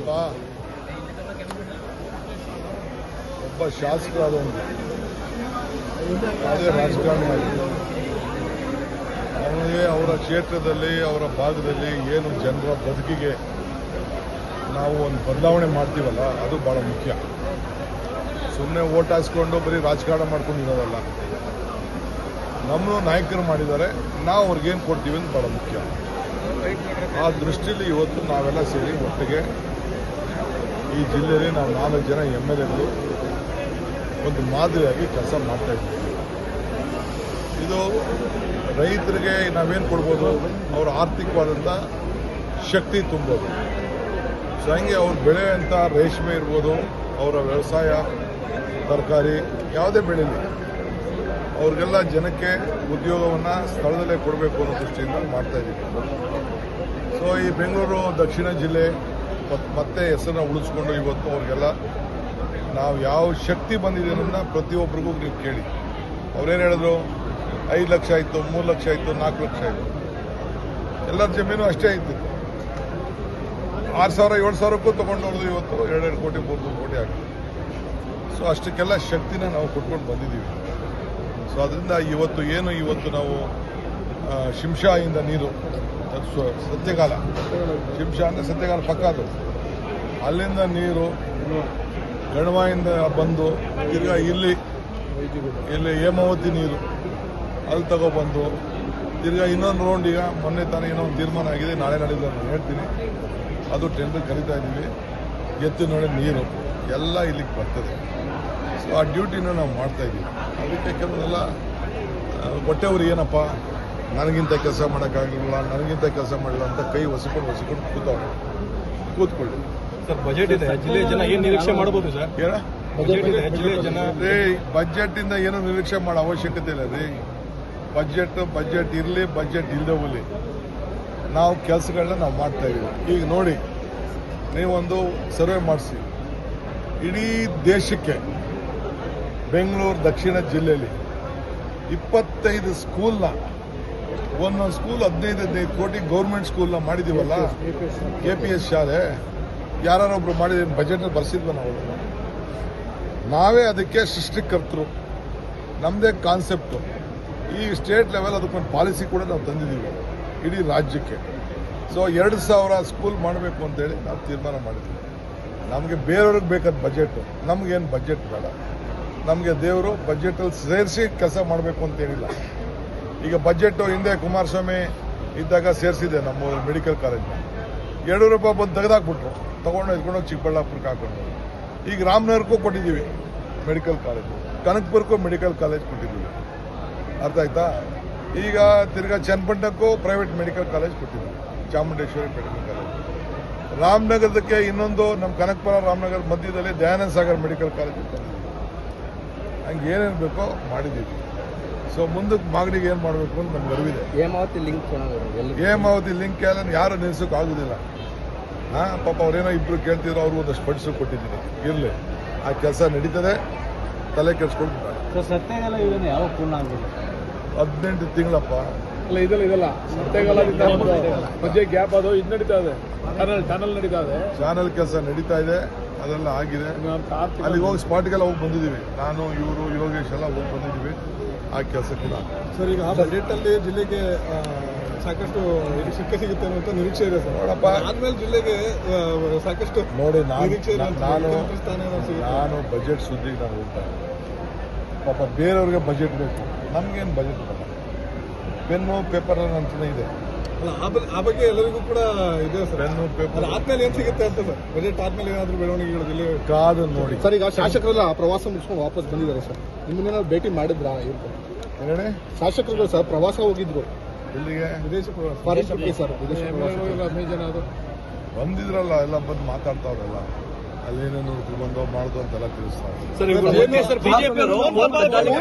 ನೋಡಪ್ಪ, ಒಬ್ಬ ಶಾಸಕರಾದವನು ಯಾವುದೇ ರಾಜಕಾರಣಿ ಆಗಿದೆ, ಅವನಿಗೆ ಅವರ ಕ್ಷೇತ್ರದಲ್ಲಿ ಅವರ ಭಾಗದಲ್ಲಿ ಏನು ಜನರ ಬದುಕಿಗೆ ನಾವು ಒಂದು ಬದಲಾವಣೆ ಮಾಡ್ತೀವಲ್ಲ, ಅದು ಭಾಳ ಮುಖ್ಯ. ಸುಮ್ಮನೆ ಓಟ್ ಹಾಸ್ಕೊಂಡು ಬರೀ ರಾಜಕಾರಣ ಮಾಡ್ಕೊಂಡಿರೋದಲ್ಲ. ನಮ್ಮ ನಾಯಕರು ಮಾಡಿದ್ದಾರೆ, ನಾವು ಅವ್ರಿಗೇನು ಕೊಡ್ತೀವಿ ಅಂತ ಭಾಳ ಮುಖ್ಯ. ಆ ದೃಷ್ಟಿಯಲ್ಲಿ ಇವತ್ತು ನಾವೆಲ್ಲ ಸೇರಿ ಒಟ್ಟಿಗೆ ಈ ಜಿಲ್ಲೆಯಲ್ಲಿ ನಾವು 4 ಜನ MLAಗಳು ಒಂದು ಮಾದರಿಯಾಗಿ ಕೆಲಸ ಮಾಡ್ತಾ ಇದ್ದೀವಿ. ಇದು ರೈತರಿಗೆ ನಾವೇನು ಕೊಡ್ಬೋದು, ಅವರ ಆರ್ಥಿಕವಾದಂಥ ಶಕ್ತಿ ತುಂಬೋದು. ಸೊ ಹಂಗೆ ಅವ್ರು ಬೆಳೆಯುವಂಥ ರೇಷ್ಮೆ ಇರ್ಬೋದು, ಅವರ ವ್ಯವಸಾಯ, ತರಕಾರಿ ಯಾವುದೇ ಬೆಳೀಲಿ, ಅವ್ರಿಗೆಲ್ಲ ಜನಕ್ಕೆ ಉದ್ಯೋಗವನ್ನು ಸ್ಥಳದಲ್ಲೇ ಕೊಡಬೇಕು ಅನ್ನೋ ದೃಷ್ಟಿಯಿಂದ ಮಾಡ್ತಾ ಇದ್ದೀವಿ. ಸೊ ಈ ಬೆಂಗಳೂರು ದಕ್ಷಿಣ ಜಿಲ್ಲೆ ಮತ್ತೆ ಹೆಸರನ್ನ ಉಳಿಸ್ಕೊಂಡು ಇವತ್ತು ಅವ್ರಿಗೆಲ್ಲ ನಾವು ಯಾವ ಶಕ್ತಿ ಬಂದಿದೆ ಅನ್ನೋದನ್ನ ಪ್ರತಿಯೊಬ್ಬರಿಗೂ ನೀವು ಕೇಳಿ. ಅವ್ರೇನು ಹೇಳಿದ್ರು, 5 ಲಕ್ಷ ಆಯಿತು, 3 ಲಕ್ಷ ಆಯಿತು, 4 ಲಕ್ಷ ಆಯಿತು, ಎಲ್ಲರ ಜಮೀನು ಅಷ್ಟೇ ಇದ್ದಿತ್ತು. 6,000 7,000ಕ್ಕೂ ತೊಗೊಂಡವ್ರದ್ದು ಇವತ್ತು 2 ಕೋಟಿ 3 ಕೋಟಿ ಆಗಿದೆ. ಸೊ ಅಷ್ಟಕ್ಕೆಲ್ಲ ಶಕ್ತಿನ ನಾವು ಕೊಟ್ಕೊಂಡು ಬಂದಿದ್ದೀವಿ. ಸೊ ಅದರಿಂದ ಇವತ್ತು ನಾವು ಶಿಂಷಾಯಿಂದ ನೀರು, ಸತ್ಯಕಾಲ, ಶಿಂಷಾ ಅಂದರೆ ಸತ್ಯಕಾಲ ಪಕ್ಕ, ಅದು ಅಲ್ಲಿಂದ ನೀರು ಗಣವಾಯಿಂದ ಬಂದು ತಿರ್ಗಾ ಇಲ್ಲಿ ಹೇಮಾವತಿ ನೀರು ಅಲ್ಲಿ ತಗೊಬಂದು ತಿರ್ಗಾ ಇನ್ನೊಂದು ರೌಂಡ್, ಈಗ ಮೊನ್ನೆ ತಾನೇ ಏನೋ ಒಂದು ತೀರ್ಮಾನ ಆಗಿದೆ, ನಾಳೆ ನಾಡಿದ್ದು ನಾನು ಹೇಳ್ತೀನಿ, ಅದು ಟೆಂಡರ್ ಕರೀತಾ ಇದ್ದೀವಿ. ಎತ್ತಿನೊಳಗೆ ನೀರು ಎಲ್ಲ ಇಲ್ಲಿಗೆ ಬರ್ತದೆ. ಸೊ ಆ ಡ್ಯೂಟಿನ ನಾವು ಮಾಡ್ತಾಯಿದ್ದೀವಿ. ಅದಕ್ಕೆ ಕೆಲವರೆಲ್ಲ ಹೊಟ್ಟೆವ್ರು ಏನಪ್ಪ, ನನಗಿಂತ ಕೆಲಸ ಮಾಡೋಕ್ಕಾಗಲಿಲ್ಲ, ನನಗಿಂತ ಕೆಲಸ ಮಾಡಿಲ್ಲ ಅಂತ ಕೈ ಒಸಿಕೊಂಡು ಕೂತ್ಕೊಳ್ಳಿ. ಸರ್, ಬಜೆಟ್ ಇದೆ, ಜಿಲ್ಲೆಯ ಜನ ಏನು ನಿರೀಕ್ಷೆ ಮಾಡ್ಬೋದು ಸರ್? ಏನ ಬಜೆಟ್ ಇದೆ, ಜಿಲ್ಲೆಯ ಜನ ಬಜೆಟಿಂದ ಏನೂ ನಿರೀಕ್ಷೆ ಮಾಡೋ ಅವಶ್ಯಕತೆ ಇಲ್ಲ ರೀ. ಬಜೆಟ್ ಇರಲಿ, ಬಜೆಟ್ ಇಲ್ಲದೆ ಹೋಗಲಿ, ನಾವು ಕೆಲಸಗಳನ್ನ ನಾವು ಮಾಡ್ತಾ ಇದ್ದೀವಿ. ಈಗ ನೋಡಿ, ನೀವೊಂದು ಸರ್ವೆ ಮಾಡಿಸಿ, ಇಡೀ ದೇಶಕ್ಕೆ ಬೆಂಗಳೂರು ದಕ್ಷಿಣ ಜಿಲ್ಲೆಯಲ್ಲಿ 25 ಸ್ಕೂಲ್ನ, ಒಂದೊಂದು ಸ್ಕೂಲ್ 15 ಕೋಟಿ ಗೌರ್ಮೆಂಟ್ ಸ್ಕೂಲ್ನ ಮಾಡಿದ್ದೀವಲ್ಲ, KPS ಶಾಲೆ, ಯಾರೊಬ್ರು ಮಾಡಿದ ಬಜೆಟ್ನ ಬರ್ಸಿದ್ವ ನಾವು. ನಾವೇ ಅದಕ್ಕೆ ಸೃಷ್ಟಿಕರ್ತರು, ನಮ್ಮದೇ ಕಾನ್ಸೆಪ್ಟು. ಈ ಸ್ಟೇಟ್ ಲೆವೆಲ್ ಅದಕ್ಕೊಂದು ಪಾಲಿಸಿ ಕೂಡ ನಾವು ತಂದಿದ್ದೀವಿ ಇಡೀ ರಾಜ್ಯಕ್ಕೆ. ಸೊ 2,000 ಸ್ಕೂಲ್ ಮಾಡಬೇಕು ಅಂತೇಳಿ ನಾವು ತೀರ್ಮಾನ ಮಾಡಿದ್ವಿ. ನಮಗೆ ಬೇರೆಯವ್ರಿಗೆ ಬೇಕಾದ ಬಜೆಟು, ನಮಗೇನು ಬಜೆಟ್ ಬೇಡ. ನಮಗೆ ದೇವರು ಬಜೆಟಲ್ಲಿ ಸೇರಿಸಿ ಕೆಲಸ ಮಾಡಬೇಕು ಅಂತೇನಿಲ್ಲ. ಈಗ ಬಜೆಟು ಹಿಂದೆ ಕುಮಾರಸ್ವಾಮಿ ಇದ್ದಾಗ ಸೇರಿಸಿದೆ ನಮ್ಮ ಮೆಡಿಕಲ್ ಕಾಲೇಜ್ನ. 2 ರೂಪಾಯಿ ಬಂದು ತೆಗೆದಾಕ್ಬಿಟ್ರು, ಎತ್ಕೊಂಡೋಗಿ ಚಿಕ್ಕಬಳ್ಳಾಪುರಕ್ಕೆ ಹಾಕೊಂಡು. ಈಗ ರಾಮನಗರಕ್ಕೂ ಕೊಟ್ಟಿದ್ದೀವಿ ಮೆಡಿಕಲ್ ಕಾಲೇಜು, ಕನಕಪುರಕ್ಕೂ ಮೆಡಿಕಲ್ ಕಾಲೇಜ್ ಕೊಟ್ಟಿದ್ದೀವಿ. ಅರ್ಥ ಆಯ್ತಾ? ಈಗ ತಿರ್ಗಾ ಚನ್ನಪಟ್ಟಣಕ್ಕೂ ಪ್ರೈವೇಟ್ ಮೆಡಿಕಲ್ ಕಾಲೇಜ್ ಕೊಟ್ಟಿದ್ದೀವಿ, ಚಾಮುಂಡೇಶ್ವರಿ ಮೆಡಿಕಲ್ ಕಾಲೇಜ್. ರಾಮನಗರದಕ್ಕೆ ಇನ್ನೊಂದು, ನಮ್ಮ ಕನಕಪುರ ರಾಮನಗರ ಮಧ್ಯದಲ್ಲಿ ದಯಾನಂದ ಸಾಗರ್ ಮೆಡಿಕಲ್ ಕಾಲೇಜ್ ಕೊಟ್ಟಿದ್ದೀವಿ. ಹಂಗೆ ಏನೇನು ಬೇಕೋ ಮಾಡಿದ್ದೀವಿ. ಸೊ ಮುಂದಕ್ಕೆ ಮಾಗಡಿಗೆ ಏನು ಮಾಡಬೇಕು ಅಂತ ನಮ್ಗೆ ಅರಿವಿದೆ. ಹೇಮಾವತಿ ಲಿಂಕ್ ಎಲ್ಲ ಯಾರು ನಿಲ್ಸೋಕೆ ಆಗೋದಿಲ್ಲ. ಪಾಪ ಅವ್ರೇನೋ ಇಬ್ಬರು ಕೇಳ್ತಿದ್ರು, ಅವ್ರು ಒಂದಷ್ಟು ಫಂಡ್ಸು ಕೊಟ್ಟಿದ್ದೀನಿ. ಇರಲಿ, ಆ ಕೆಲಸ ನಡೀತದೆ, ತಲೆ ಕೆಡಿಸ್ಕೊಂಡು. ಯಾವ ಪೂರ್ಣ ಆಗಿದೆ? 18 ತಿಂಗಳಪ್ಪ. ಇಲ್ಲ ಇದಲ್ಲ ಸತ್ಯಗಾಲದಿಂದ ಮಧ್ಯೆ ಗ್ಯಾಪ್ ಅದು ಇದು ನಡೀತಾ ಇದೆ, ಚಾನಲ್ ನಡೀತಾ ಇದೆ, ಚಾನಲ್ ಕೆಲಸ ನಡೀತಾ ಇದೆ, ಅದೆಲ್ಲ ಆಗಿದೆ. ಅಲ್ಲಿಗೆ ಹೋಗಿ ಸ್ಪಾಟ್ಗೆಲ್ಲ ಹೋಗಿ ಬಂದಿದ್ದೀವಿ. ನಾನು, ಇವರು, ಯೋಗೇಶ್ ಎಲ್ಲ ಹೋಗಿ ಬಂದಿದ್ದೀವಿ. ಆ ಕೆಲಸ ಕೂಡ ಸರ್. ಈಗ ಆ ಬಜೆಟಲ್ಲಿ ಜಿಲ್ಲೆಗೆ ಸಾಕಷ್ಟು ಸಿಗುತ್ತೆ ಅನ್ನುವಂಥ ನಿರೀಕ್ಷೆ ಇದೆ ಸರ್. ನೋಡಪ್ಪ, ಆದ್ಮೇಲೆ ಜಿಲ್ಲೆಗೆ ಸಾಕಷ್ಟು ನೋಡಿ, ನಾನು ಬಜೆಟ್ ಸುದ್ದಿಗೆ ನಾನು ಹೋಗ್ತಾ ಇದ್ದೀನಿ. ಪಾಪ ಬೇರೆಯವ್ರಿಗೆ ಬಜೆಟ್ ಬೇಕು, ನಮಗೇನು ಬಜೆಟ್ ಬರಲ್ಲ. ಪೆನ್ನು ಪೇಪರ್ ಅಂತಲೇ ಇದೆ. ಅಲ್ಲ, ಆ ಬಗ್ಗೆ ಎಲ್ಲರಿಗೂ ಕೂಡ ಇದೆ ಸರ್. ಪೆನ್ನು ಪೇಪರ್ ಆದ್ಮೇಲೆ ಏನ್ ಸಿಗುತ್ತೆ ಅಂತ ಸರ್? ಬಜೆಟ್ ಆದ್ಮೇಲೆ ಏನಾದರೂ ಬೆಳವಣಿಗೆಗಳು ಜಿಲ್ಲೆ ಕಾದು ನೋಡಿ ಸರ್. ಈಗ ಶಾಸಕರೆಲ್ಲ ಪ್ರವಾಸ ಮುಗಿಸ್ಕೊಂಡು ವಾಪಸ್ ಬಂದಿದ್ದಾರೆ ಸರ್. ನಿಮ್ಮನ್ನೇನಾದ್ರು ಭೇಟಿ ಮಾಡಿದ್ರಾ? ಹೇಳಿ, ಶಾಸಕರುಗಳು ಸರ್ ಪ್ರವಾಸ ಹೋಗಿದ್ರು. ಎಲ್ಲಿಗೆ? ವಿದೇಶ ಪ್ರವಾಸ, ಫಾರಿನ್ ಟ್ರಿಪ್ಗೆ ಸರ್. ವಿದೇಶ ಪ್ರವಾಸ 15 ಜನ ಅದು ಬಂದಿದ್ರಲ್ಲ, ಎಲ್ಲ ಬಂದು ಮಾತಾಡ್ತಾವ್ರಲ್ಲ, ಅಲ್ಲೇನೇನು ಬಂದೋ ಮಾಡ್ದು ಅಂತೆಲ್ಲ ತಿಳಿಸ್ತಾರೆ. ಸರ್,